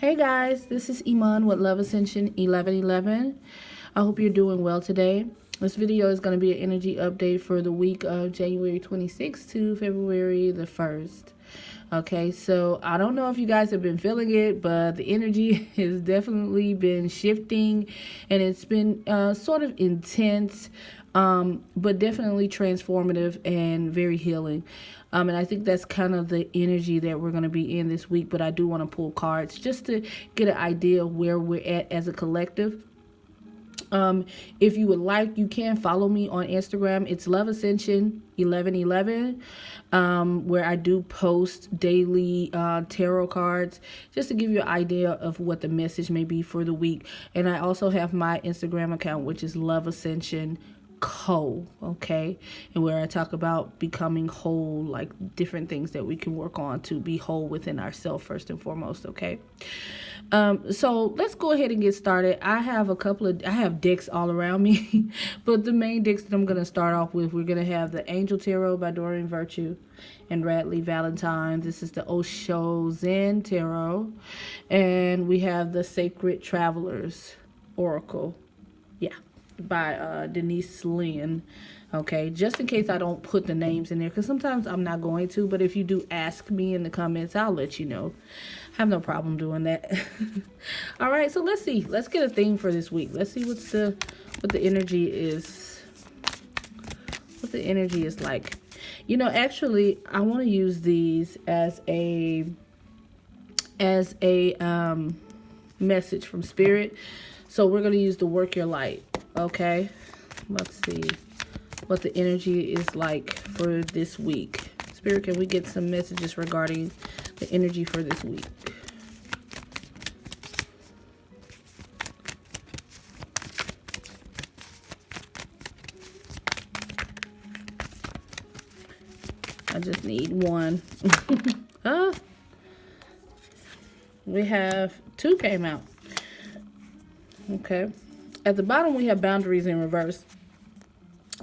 Hey guys, this is Iman with Love Ascension 1111. I hope you're doing well today. This video is going to be an energy update for the week of January 26th to February the 1st. Okay, so I don't know if you guys have been feeling it, but the energy has definitely been shifting and it's been sort of intense, but definitely transformative and very healing. And I think that's kind of the energy that we're going to be in this week, but I do want to pull cards just to get an idea of where we're at as a collective. If you would like, you can follow me on Instagram. It's Love Ascension 1111, where I do post daily tarot cards just to give you an idea of what the message may be for the week. And I also have my Instagram account, which is Love Ascension Co. Okay, and where I talk about becoming whole, like different things that we can work on to be whole within ourselves first and foremost. Okay. So let's go ahead and get started. I have decks all around me, but the main decks that I'm going to start off with, we're going to have the Angel Tarot by Doreen Virtue and Radley Valentine. This is the Osho Zen Tarot. And we have the Sacred Travelers Oracle. Yeah, by Denise Lynn. Okay, just in case I don't put the names in there, because sometimes I'm not going to, but if you do ask me in the comments, I'll let you know. I have no problem doing that. All right, so let's see. Let's get a theme for this week. Let's see what the energy is. What the energy is like. You know, actually, I want to use these as a message from Spirit. So we're going to use the Work Your Light. Okay, let's see what the energy is like for this week. Spirit, can we get some messages regarding the energy for this week? I just need one. We have two came out. Okay. At the bottom, we have boundaries in reverse.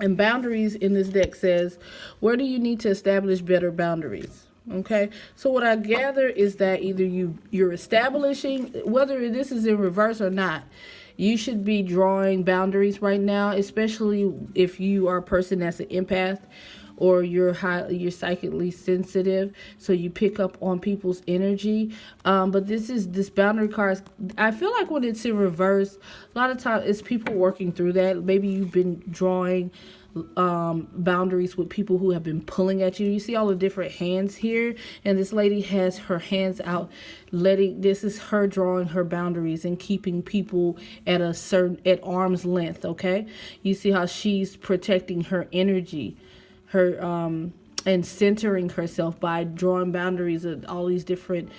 And boundaries in this deck says, where do you need to establish better boundaries? Okay, so what I gather is that either you're establishing, whether this is in reverse or not, you should be drawing boundaries right now, especially if you are a person that's an empath or you're psychically sensitive, so you pick up on people's energy. But this boundary cards, I feel like when it's in reverse, a lot of times it's people working through that. Maybe you've been drawing boundaries with people who have been pulling at you. You see all the different hands here, and this lady has her hands out, this is her drawing her boundaries and keeping people at arm's length. Okay, you see how she's protecting her energy, her and centering herself by drawing boundaries of all these different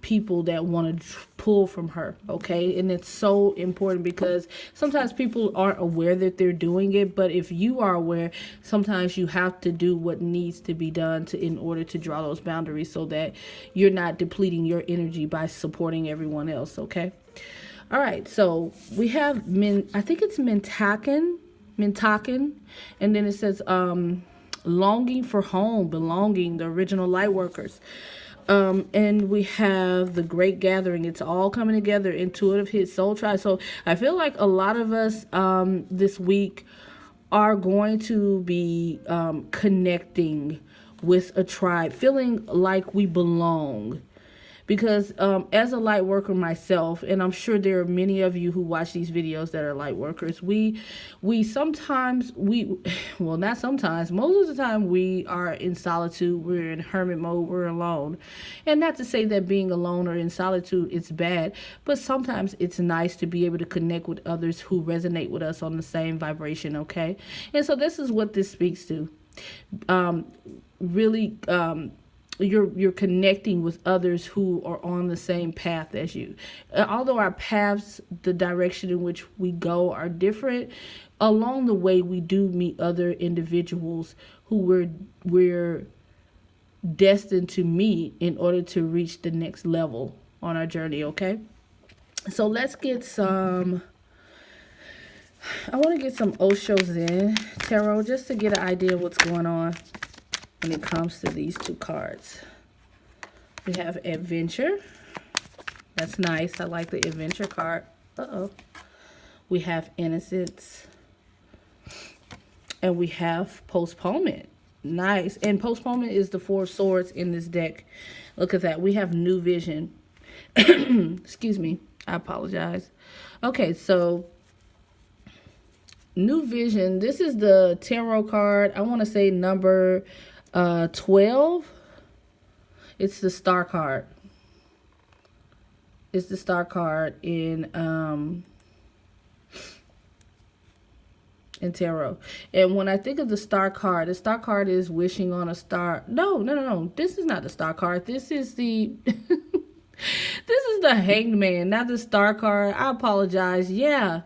people that want to pull from her. Okay, and it's so important because sometimes people aren't aware that they're doing it, but if you are aware, sometimes you have to do what needs to be done in order to draw those boundaries so that you're not depleting your energy by supporting everyone else. Okay, all right, so we have I think it's Mintaken, and then it says longing for home, belonging, the original light workers. And we have the Great Gathering. It's all coming together. Intuitive hit, soul tribe. So I feel like a lot of us this week are going to be connecting with a tribe, feeling like we belong. Because as a light worker myself, and I'm sure there are many of you who watch these videos that are light workers, we sometimes, well, not sometimes, most of the time we are in solitude, we're in hermit mode, we're alone. And not to say that being alone or in solitude is bad, but sometimes it's nice to be able to connect with others who resonate with us on the same vibration, okay? And so this is what this speaks to. You're connecting with others who are on the same path as you. Although our paths, the direction in which we go are different, along the way we do meet other individuals who we're destined to meet in order to reach the next level on our journey, okay? So let's get some, I want to get some Osho Zen Tarot just to get an idea of what's going on when it comes to these two cards. We have Adventure That's nice. I like the adventure card. Uh-oh. We have innocence. And we have postponement. Nice. And postponement is the 4 swords in this deck. Look at that. We have new vision. Excuse me. I apologize. Okay, so new vision. This is the tarot card. I want to say number 12. It's the star card. It's the star card in tarot. And when I think of the star card is wishing on a star. No. This is not the star card. This is the this is the hanged man, not the star card. I apologize. Yeah.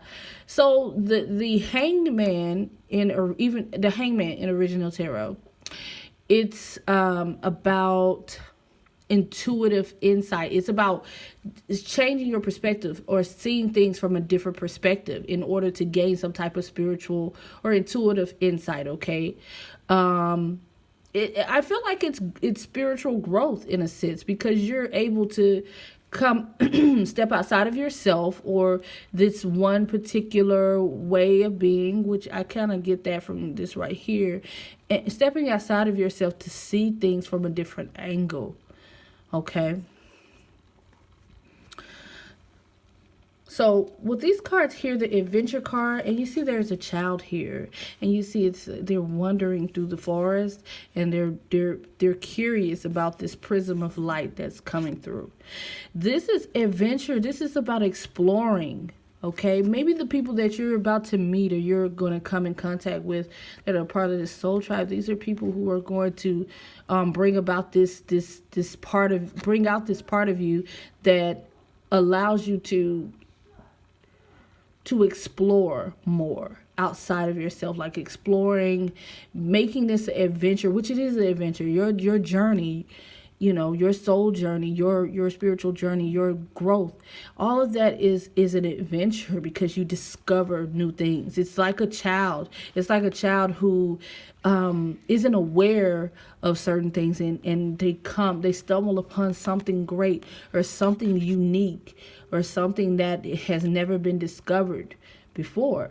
So the hanged man or even the hangman in original tarot, it's about intuitive insight. It's changing your perspective or seeing things from a different perspective in order to gain some type of spiritual or intuitive insight. Okay. I feel like it's spiritual growth in a sense, because you're able to step outside of yourself or this one particular way of being, which I kind of get that from this right here, and stepping outside of yourself to see things from a different angle. Okay. So with these cards here, the adventure card, and you see there's a child here, and you see they're wandering through the forest, and they're curious about this prism of light that's coming through. This is adventure. This is about exploring. Okay, maybe the people that you're about to meet or you're going to come in contact with that are part of this soul tribe, these are people who are going to bring out this part of you that allows you to explore more outside of yourself, like exploring, making this an adventure, which it is an adventure. Your journey, your soul journey, your spiritual journey, your growth, all of that is an adventure because you discover new things. It's like a child. It's like a child who isn't aware of certain things, and they stumble upon something great or something unique or something that has never been discovered before.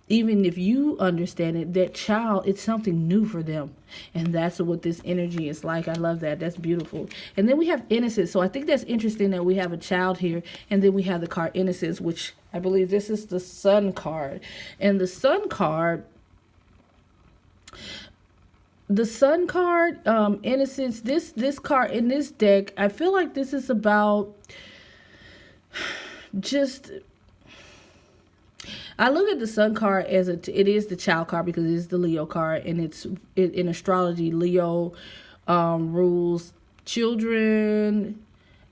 Even if you understand it, that child, it's something new for them. And that's what this energy is like. I love that. That's beautiful. And then we have innocence. So I think that's interesting that we have a child here. And then we have the card innocence, which I believe this is the sun card. And the sun card, innocence, this card in this deck, I feel like this is about just... I look at the sun card as it is the child card because it is the Leo card, and in astrology, Leo rules children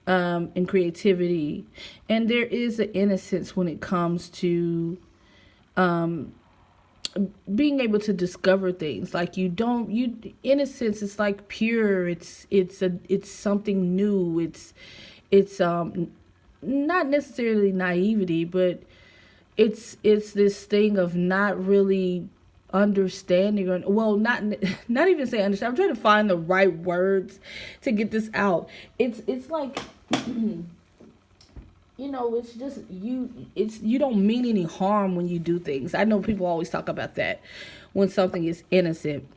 and creativity, and there is an innocence when it comes to being able to discover things. Like innocence is like pure. It's something new. It's not necessarily naivety, but it's this thing of not really understanding, or not even say understand. I'm trying to find the right words to get this out. It's like it's just you don't mean any harm when you do things. I know people always talk about that when something is innocent.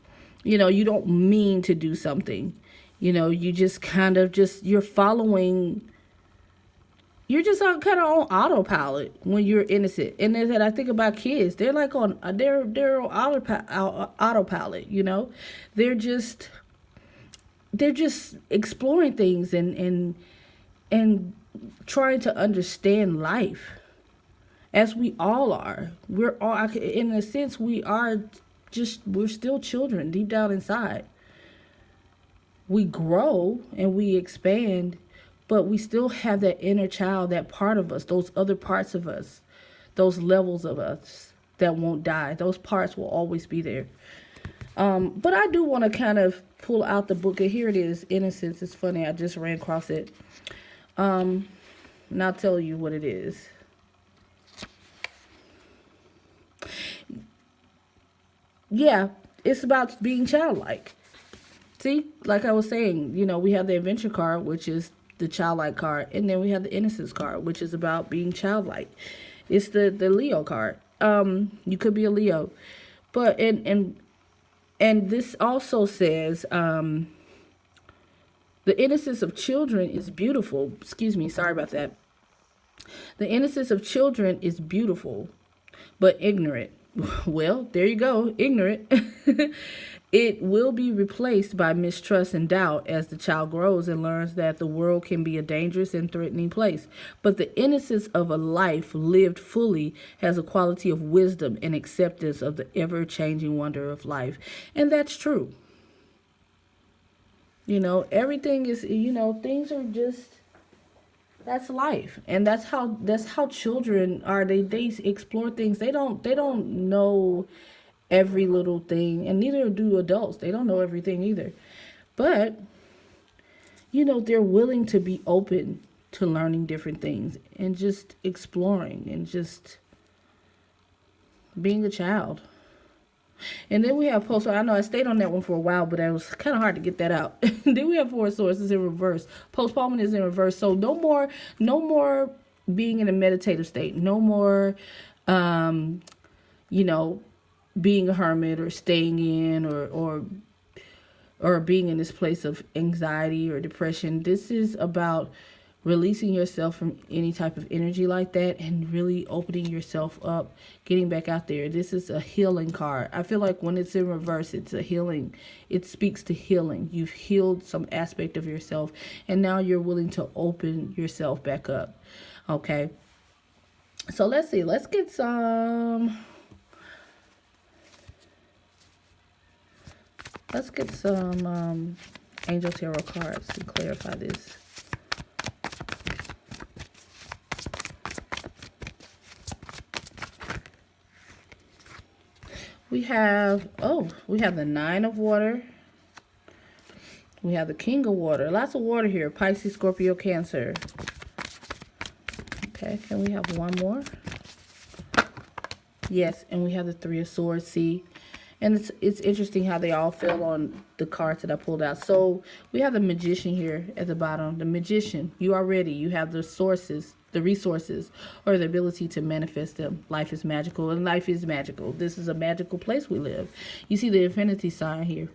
You don't mean to do something. You just kind of you're following. You're just kind of on autopilot when you're innocent. And then I think about kids. They're like they're on autopilot, They're just exploring things and trying to understand life, as we all are. We're all, in a sense, we're still children deep down inside. We grow and we expand, but we still have that inner child, that part of us, those other parts of us, those levels of us that won't die. Those parts will always be there. But I do want to kind of pull out the book. And here it is, Innocence. It's funny, I just ran across it. And I'll tell you what it is. Yeah, it's about being childlike. See, like I was saying, we have the adventure card, which is the childlike card. And then we have the innocence card, which is about being childlike. It's the Leo card. You could be a Leo. But and this also says the innocence of children is beautiful. Excuse me, sorry about that. The innocence of children is beautiful, but ignorant. Well, there you go, ignorant. It will be replaced by mistrust and doubt as the child grows and learns that the world can be a dangerous and threatening place. But the innocence of a life lived fully has a quality of wisdom and acceptance of the ever-changing wonder of life. And that's true. Everything is, things are just, that's life. And that's how children are. They explore things. They don't know every little thing, and neither do adults. They don't know everything either. But they're willing to be open to learning different things and just exploring and just being a child. And then we have post. I know I stayed on that one for a while, but it was kind of hard to get that out. Then we have four sources in reverse. Postponement is in reverse. So no more being in a meditative state. No more, being a hermit or staying in or being in this place of anxiety or depression. This is about releasing yourself from any type of energy like that and really opening yourself up, getting back out there. This is a healing card. I feel like when it's in reverse, it's a healing. It speaks to healing. You've healed some aspect of yourself, and now you're willing to open yourself back up. Okay. So let's see. Let's get some Angel Tarot cards to clarify this. We have the Nine of Water. We have the King of Water. Lots of water here. Pisces, Scorpio, Cancer. Okay, can we have one more? Yes, and we have the Three of Swords. See? And it's interesting how they all fell on the cards that I pulled out. So we have the Magician here at the bottom. The Magician, you are ready. You have the sources, the resources, or the ability to manifest them. Life is magical, and life is magical. This is a magical place we live. You see the infinity sign here.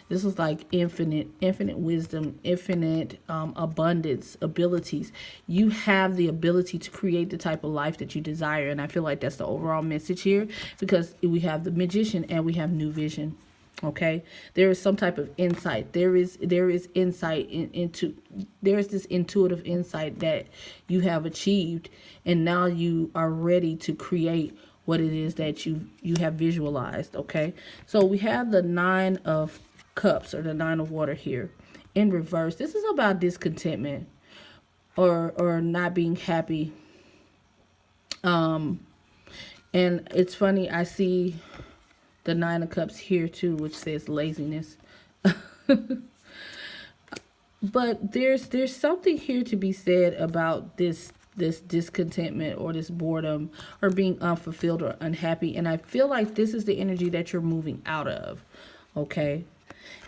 This is like infinite wisdom, infinite abundance, abilities. You have the ability to create the type of life that you desire. And I feel like that's the overall message here, because we have the Magician and we have new vision. Okay, there is some type of insight. There is insight there is this intuitive insight that you have achieved, and now you are ready to create what it is that you have visualized. Okay, so we have the Nine of Cups, or the Nine of Water here in reverse. This is about discontentment or not being happy. And it's funny, I see the Nine of Cups here too, which says laziness. But there's something here to be said about this discontentment or this boredom or being unfulfilled or unhappy. And I feel like this is the energy that you're moving out of. Okay.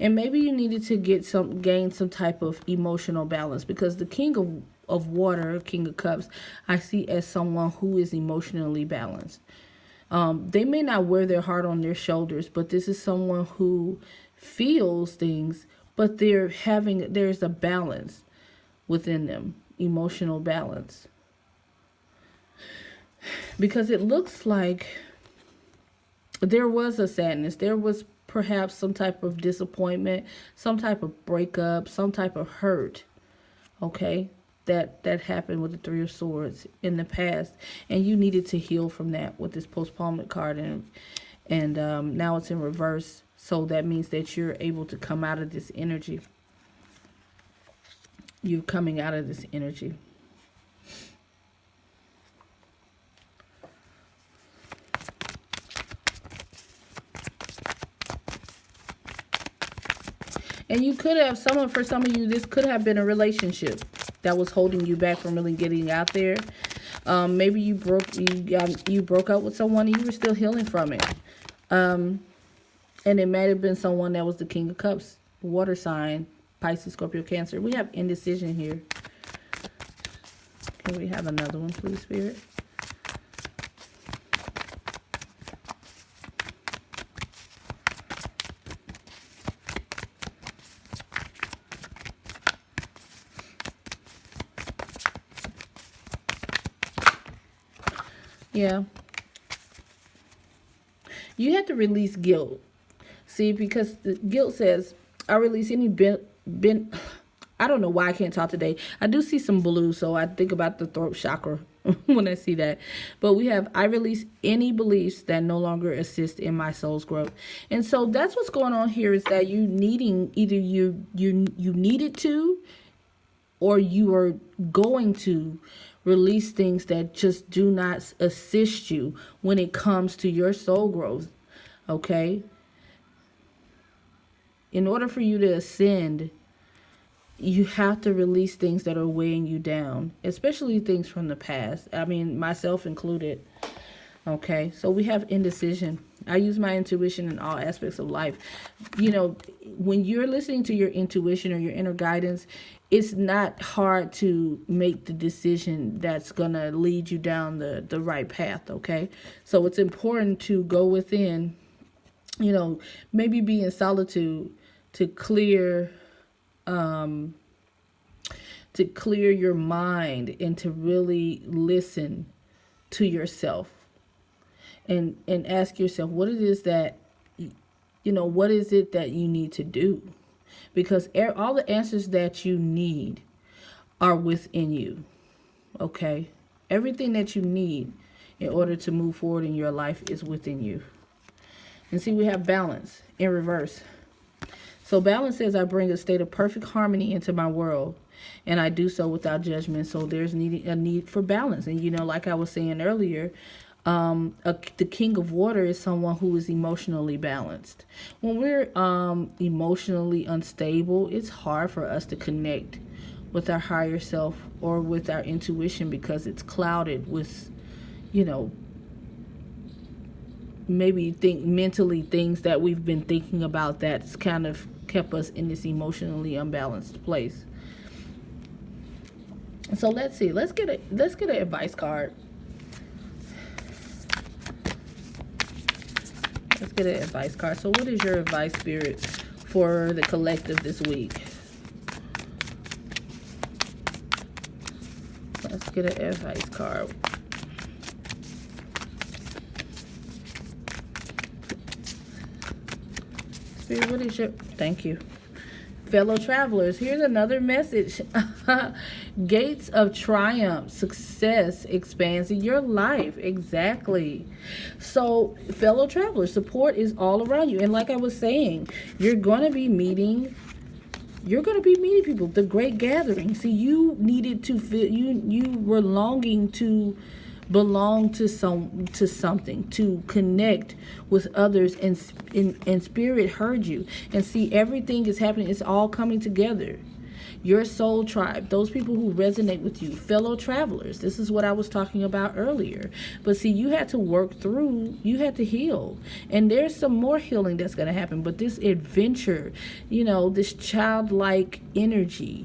And maybe you needed to gain some type of emotional balance, because the King of Water, King of Cups, I see as someone who is emotionally balanced. They may not wear their heart on their shoulders, but this is someone who feels things, but there's a balance within them, emotional balance. Because it looks like there was a sadness, there was perhaps some type of disappointment, some type of breakup, some type of hurt, okay, that happened with the Three of Swords in the past, and you needed to heal from that with this postponement card, and now it's in reverse, so that means that you're able to come out of this energy. You're coming out of this energy. And you could have, for some of you, this could have been a relationship that was holding you back from really getting out there. Maybe you broke up with someone and you were still healing from it. And it might have been someone that was the King of Cups, water sign, Pisces, Scorpio, Cancer. We have indecision here. Can we have another one, please, Spirit? Yeah. You have to release guilt. See, because the guilt says, I release any I don't know why I can't talk today. I do see some blue, so I think about the throat chakra when I see that. But we have, I release any beliefs that no longer assist in my soul's growth. And so that's what's going on here, is that you needing, either you needed to, or you are going to release things that just do not assist you when it comes to your soul growth. Okay? In order for you to ascend, you have to release things that are weighing you down, especially things from the past. I mean, myself included. Okay, so we have indecision. I use my intuition in all aspects of life. You know, when you're listening to your intuition or your inner guidance, it's not hard to make the decision that's going to lead you down the right path, okay? So it's important to go within, you know, maybe be in solitude to clear your mind and to really listen to yourself and ask yourself what it is that, you know, what is it that you need to do? Because all the answers that you need are within you, okay? Everything that you need in order to move forward in your life is within you. And see, we have balance in reverse. So balance says, I bring a state of perfect harmony into my world, and I do so without judgment. So there's a need for balance. And, you know, like I was saying earlier, the king of water is someone who is emotionally balanced. When we're emotionally unstable, it's hard for us to connect with our higher self or with our intuition, because it's clouded with, you know, maybe mentally things that we've been thinking about that's kind of kept us in this emotionally unbalanced place. So let's see. Let's get an advice card. Let's get an advice card. So what is your advice, Spirit, for the collective this week? Let's get an advice card. Spirit, what is your... Thank you. Fellow travelers, here's another message. Gates of triumph, success expands in your life. Exactly. So, fellow travelers, support is all around you. And like I was saying, you're going to be meeting people. The great gathering. See, you needed to feel, you were longing to belong to something, to connect with others, and spirit heard you. And see, everything is happening. It's all coming together. Your soul tribe, those people who resonate with you, fellow travelers. This is what I was talking about earlier. But see, you had to work through, you had to heal. And there's some more healing that's going to happen. But this adventure, you know, this childlike energy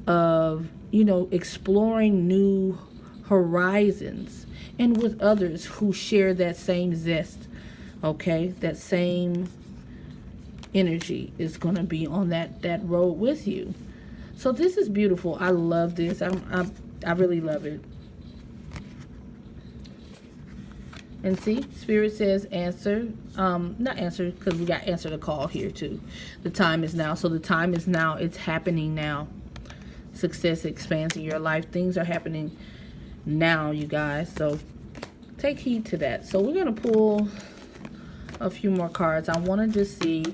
of, you know, exploring new horizons, and with others who share that same zest, okay? That same energy is going to be on that road with you. So this is beautiful. I love this. I really love it. And see, Spirit says answer. Not answer, because we got answer the call here too. The time is now. So the time is now. It's happening now. Success expands in your life. Things are happening now, you guys. So take heed to that. So we're going to pull a few more cards. I want to just see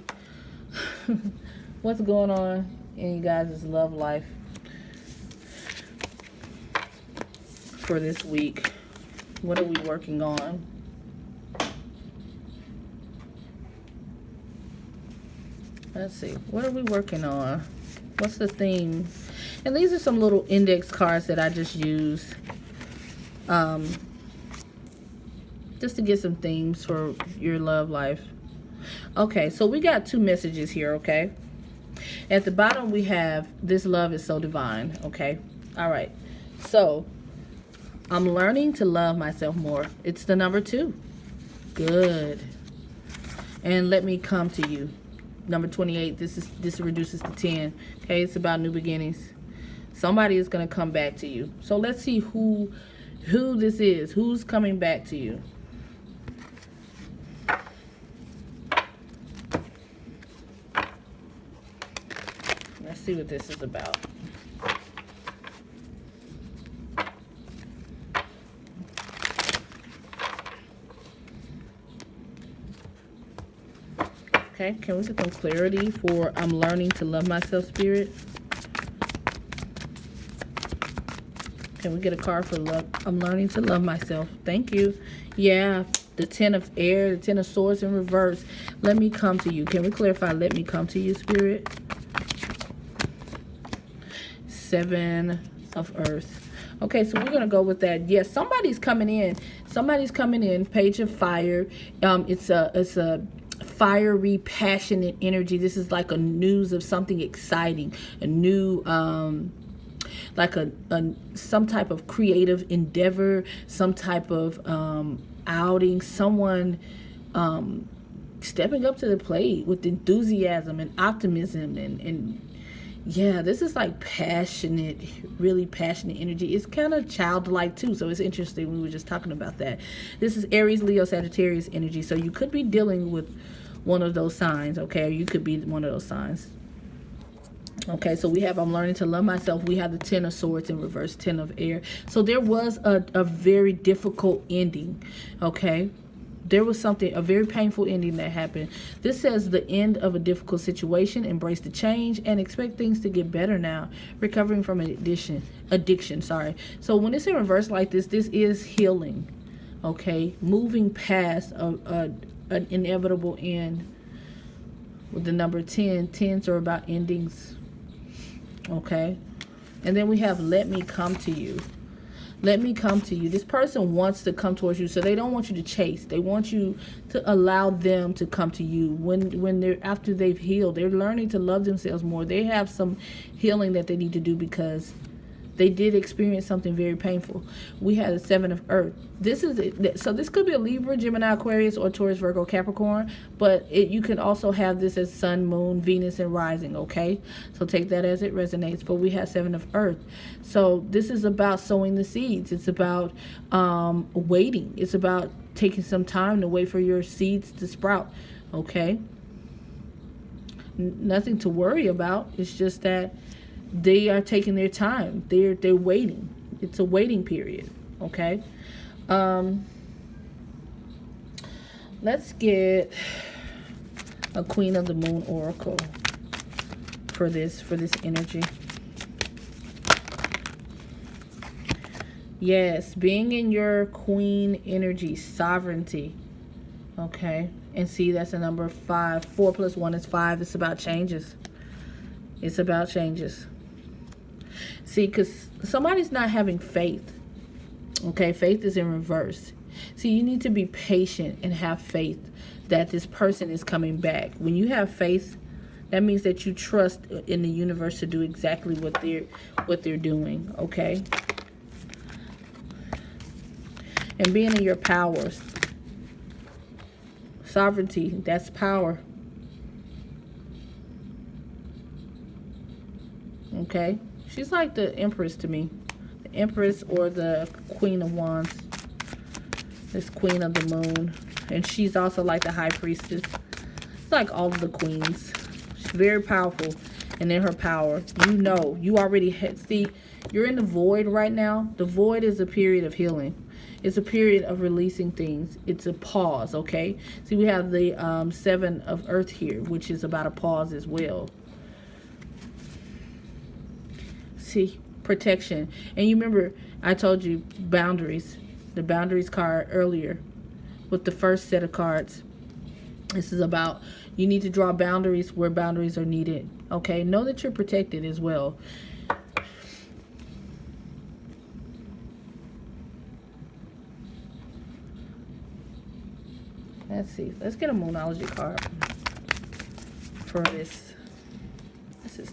what's going on in you guys' love life for this week. What are we working on? Let's see. What are we working on? What's the theme? And these are some little index cards that I just used just to get some themes for your love life. Okay, so we got two messages here, okay? At the bottom, we have this love is so divine. Okay. All right. So I'm learning to love myself more. It's the number 2. Good. And let me come to you. Number 28. This reduces to 10. Okay. It's about new beginnings. Somebody is going to come back to you. So let's see who this is. Who's coming back to you? Let's see what this is about. Okay, can we get some clarity for I'm learning to love myself, Spirit? Can we get a card for love? I'm learning to love myself. Thank you. Yeah, the 10 of air, the 10 of swords in reverse. Let me come to you. Can we clarify? Let me come to you, Spirit. 7 of earth. Okay, so we're going to go with that. Yes, somebody's coming in. Somebody's coming in. Page of fire. It's a fiery, passionate energy. This is like a news of something exciting. A new... like some type of creative endeavor, some type of outing, someone stepping up to the plate with enthusiasm and optimism and yeah, this is like passionate, really passionate energy. It's kind of childlike too, so it's interesting. We were just talking about that. This is Aries, Leo, Sagittarius energy, so you could be dealing with one of those signs, okay? Or you could be one of those signs. Okay, so we have I'm learning to love myself. We have the 10 of swords in reverse, 10 of air. So there was a very difficult ending, okay? There was a very painful ending that happened. This says the end of a difficult situation, embrace the change, and expect things to get better now. Recovering from addiction, sorry. So when it's in reverse like this is healing, okay? Moving past an inevitable end. With the number 10, 10s are about endings. Okay, and then we have let me come to you. Let me come to you. This person wants to come towards you, so they don't want you to chase. They want you to allow them to come to you. When they're after they've healed, they're learning to love themselves more. They have some healing that they need to do because they did experience something very painful. We had a 7 of earth. So this could be a Libra, Gemini, Aquarius, or Taurus, Virgo, Capricorn. But you can also have this as Sun, Moon, Venus, and Rising, okay? So take that as it resonates. But we have 7 of earth. So this is about sowing the seeds. It's about waiting. It's about taking some time to wait for your seeds to sprout, okay? Nothing to worry about. It's just that they are taking their time. They're waiting. It's a waiting period. Okay. Let's get a Queen of the Moon oracle for this energy. Yes, being in your queen energy, sovereignty. Okay. And see, that's a number 5. 4 plus 1 is 5. It's about changes. It's about changes. See, because somebody's not having faith. Okay, faith is in reverse. See, you need to be patient and have faith that this person is coming back. When you have faith, that means that you trust in the universe to do exactly what they're doing. Okay, and being in your powers, sovereignty. That's power. Okay. She's like the Empress to me. The Empress or the Queen of Wands. This Queen of the Moon. And she's also like the High Priestess. It's like all of the queens. She's very powerful. And in her power, you already see, you're in the void right now. The void is a period of healing. It's a period of releasing things. It's a pause, okay? See, we have the 7 of earth here, which is about a pause as well. See, protection. And you remember I told you boundaries, the boundaries card earlier with the first set of cards. This is about you need to draw boundaries where boundaries are needed. Okay, know that you're protected as well. Let's see, let's get a Moonology card for this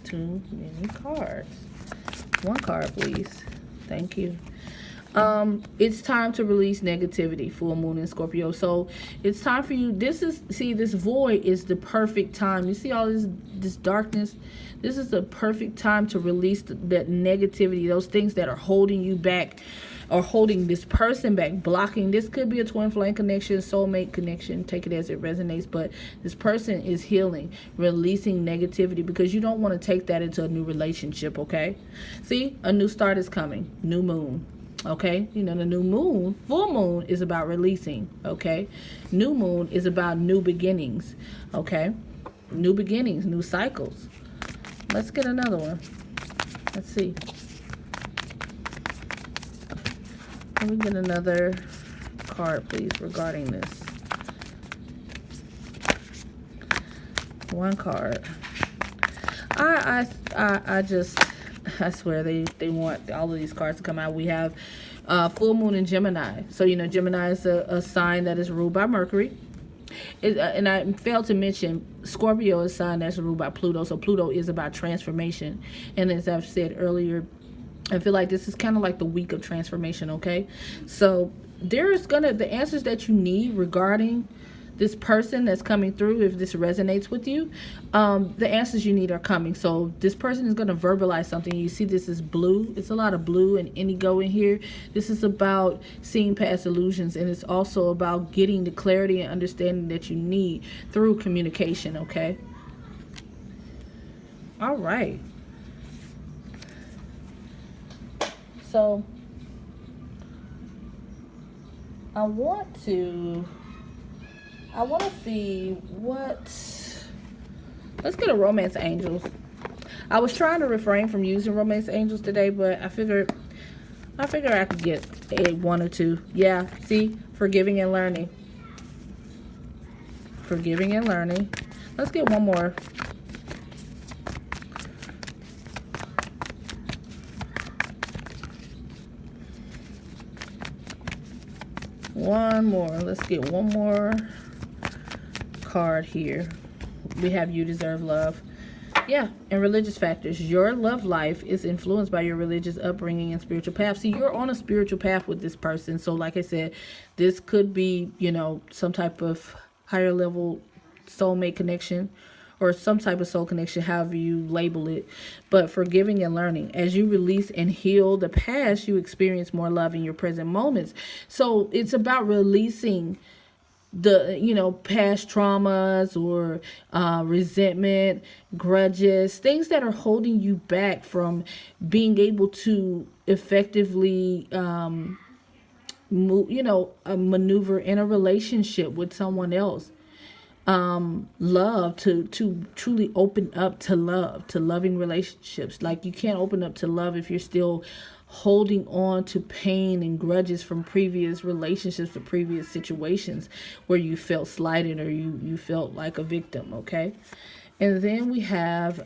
too many cards. One card, please. Thank you. It's time to release negativity, full moon in Scorpio. So it's time for you. This void is the perfect time. You see all this darkness? This is the perfect time to release that negativity, those things that are holding you back or holding this person back, blocking. This could be a twin flame connection, soulmate connection, take it as it resonates, but this person is healing, releasing negativity, because you don't want to take that into a new relationship, okay? See, a new start is coming, new moon. Okay, you know, the new moon, full moon is about releasing. Okay, new moon is about new beginnings. Okay, new beginnings, new cycles. Let's get another one. Let's see. Let me get another card, please, regarding this. One card. I swear they want all of these cards to come out. We have full moon in Gemini. So, you know, Gemini is a sign that is ruled by Mercury. And I failed to mention, Scorpio is a sign that's ruled by Pluto. So Pluto is about transformation. And as I've said earlier, I feel like this is kind of like the week of transformation, okay? So there's the answers that you need regarding this person that's coming through, if this resonates with you, the answers you need are coming. So this person is going to verbalize something. You see this is blue. It's a lot of blue and indigo in here. This is about seeing past illusions, and it's also about getting the clarity and understanding that you need through communication, okay? All right. So I want to see let's get a romance angels. I was trying to refrain from using romance angels today, but I figured I could get a one or two. Yeah, see, forgiving and learning. Forgiving and learning. Let's get one more. One more. Let's get one more card here. We have you deserve love. Yeah, and religious factors. Your love life is influenced by your religious upbringing and spiritual path. See, you're on a spiritual path with this person. So like I said, this could be, you know, some type of higher level soulmate connection or some type of soul connection, however you label it. But forgiving and learning. As you release and heal the past, you experience more love in your present moments. So it's about releasing the, you know, past traumas or resentment, grudges, things that are holding you back from being able to effectively maneuver in a relationship with someone else. Love, to truly open up to love, to loving relationships. Like, you can't open up to love if you're still holding on to pain and grudges from previous relationships or previous situations where you felt slighted or you felt like a victim, okay? And then we have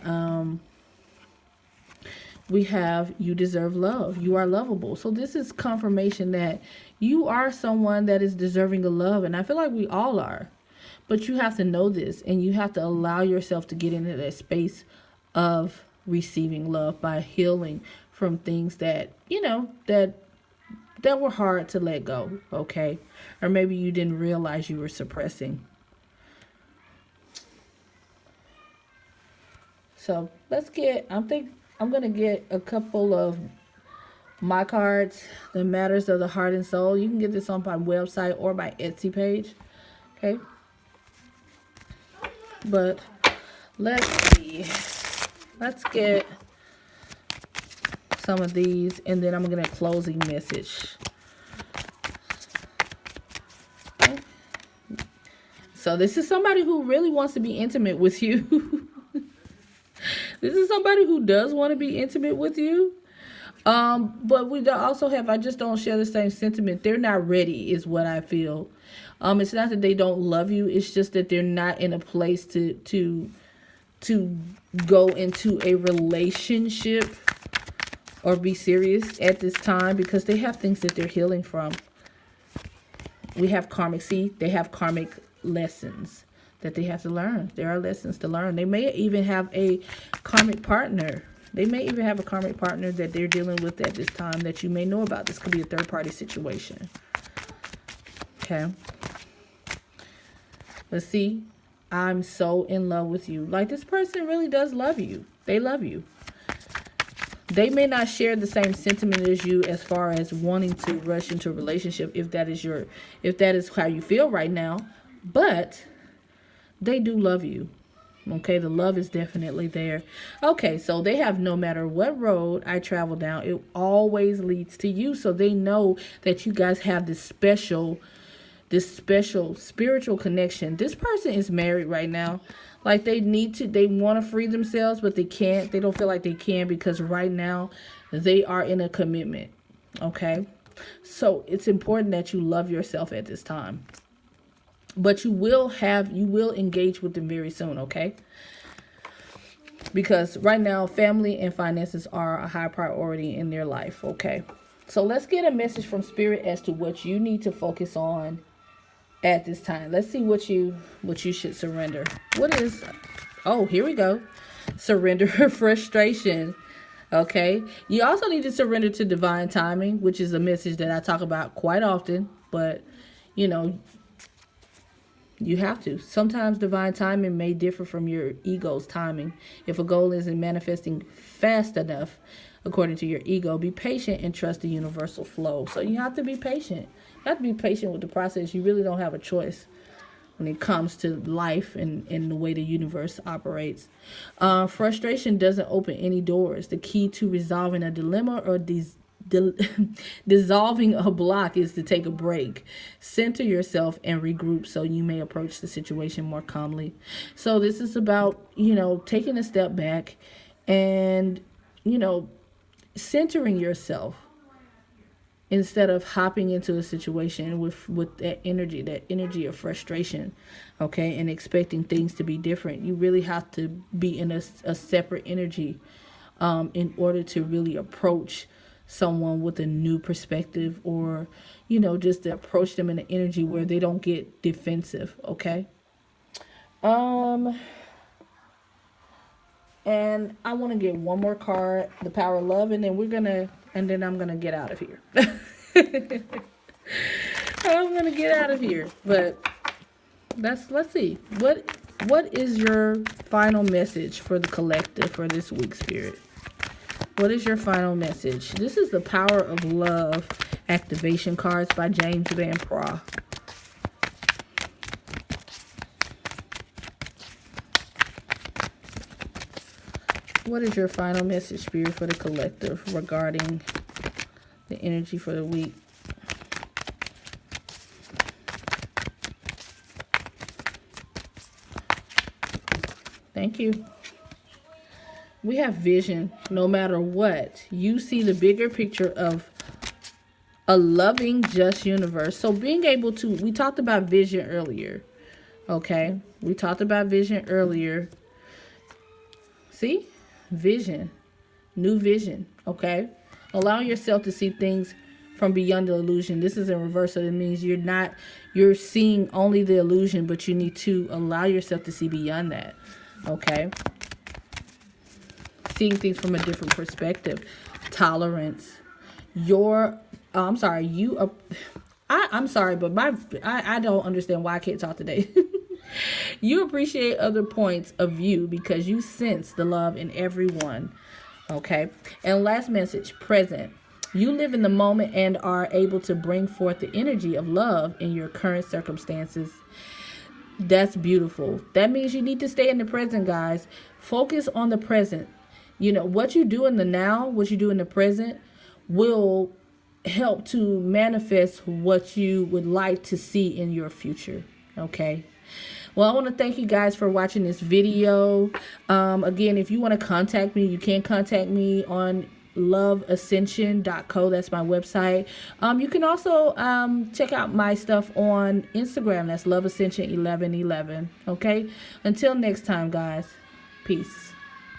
you deserve love. You are lovable. So this is confirmation that you are someone that is deserving of love, and I feel like we all are. But you have to know this, and you have to allow yourself to get into that space of receiving love by healing from things that, you know, that were hard to let go, okay? Or maybe you didn't realize you were suppressing. So let's get, I'm going to get a couple of my cards, the Matters of the Heart and Soul. You can get this on my website or my Etsy page, okay? But let's see. Let's get some of these, and then I'm going to closing message. Okay. So this is somebody who really wants to be intimate with you. This is somebody who does want to be intimate with you. But we also have, I just don't share the same sentiment. They're not ready is what I feel. It's not that they don't love you. It's just that they're not in a place to go into a relationship or be serious at this time, because they have things that they're healing from. We have karmic. See, they have karmic lessons that they have to learn. There are lessons to learn. They may even have a karmic partner. They may even have a karmic partner that they're dealing with at this time that you may know about. This could be a third-party situation. Okay. Let's see. I'm so in love with you. Like, this person really does love you. They love you. They may not share the same sentiment as you as far as wanting to rush into a relationship if that is how you feel right now, but they do love you. Okay, the love is definitely there. Okay, so they have, no matter what road I travel down, it always leads to you. So they know that you guys have this special spiritual connection. This person is married right now. Like, they want to free themselves, but they can't. They don't feel like they can because right now they are in a commitment. Okay, so it's important that you love yourself at this time. But you will engage with them very soon, okay? Because right now, family and finances are a high priority in their life, okay? So let's get a message from Spirit as to what you need to focus on at this time. Let's see what you should surrender. Oh, here we go. Surrender frustration. Okay. You also need to surrender to divine timing, which is a message that I talk about quite often, but you know, you have to. Sometimes divine timing may differ from your ego's timing. If a goal isn't manifesting fast enough, according to your ego, be patient and trust the universal flow. So you have to be patient. You have to be patient with the process. You really don't have a choice when it comes to life and the way the universe operates. Frustration doesn't open any doors. The key to resolving a dilemma or dissolving a block is to take a break, center yourself, and regroup so you may approach the situation more calmly. So this is about, taking a step back and, centering yourself instead of hopping into a situation with that energy of frustration, okay, and expecting things to be different. You really have to be in a separate energy in order to really approach someone with a new perspective, or just to approach them in an energy where they don't get defensive, okay? And I want to get one more card, the Power of Love, and then I'm gonna get out of here. I'm gonna get out of here, but let's see what is your final message for the collective for this week, Spirit. What is your final message? This is the Power of Love activation cards by James Van Praagh. What is your final message, Spirit, for the collective regarding the energy for the week? Thank you. We have vision. No matter what, you see the bigger picture of a loving, just universe. So being able to, we talked about vision earlier. Okay. We talked about vision earlier. See? Vision. New vision. Okay. Allow yourself to see things from beyond the illusion. This is in reverse. So it means you're seeing only the illusion, but you need to allow yourself to see beyond that. Okay. Seeing things from a different perspective. Tolerance. I'm sorry, but I don't understand why I can't talk today. You appreciate other points of view because you sense the love in everyone. Okay. And last message, present. You live in the moment and are able to bring forth the energy of love in your current circumstances. That's beautiful. That means you need to stay in the present, guys. Focus on the present. What you do in the now, what you do in the present will help to manifest what you would like to see in your future. Okay. Well, I want to thank you guys for watching this video. Again, if you want to contact me, you can contact me on loveascension.co. That's my website. You can also check out my stuff on Instagram. That's loveascension1111. Okay. Until next time, guys. Peace.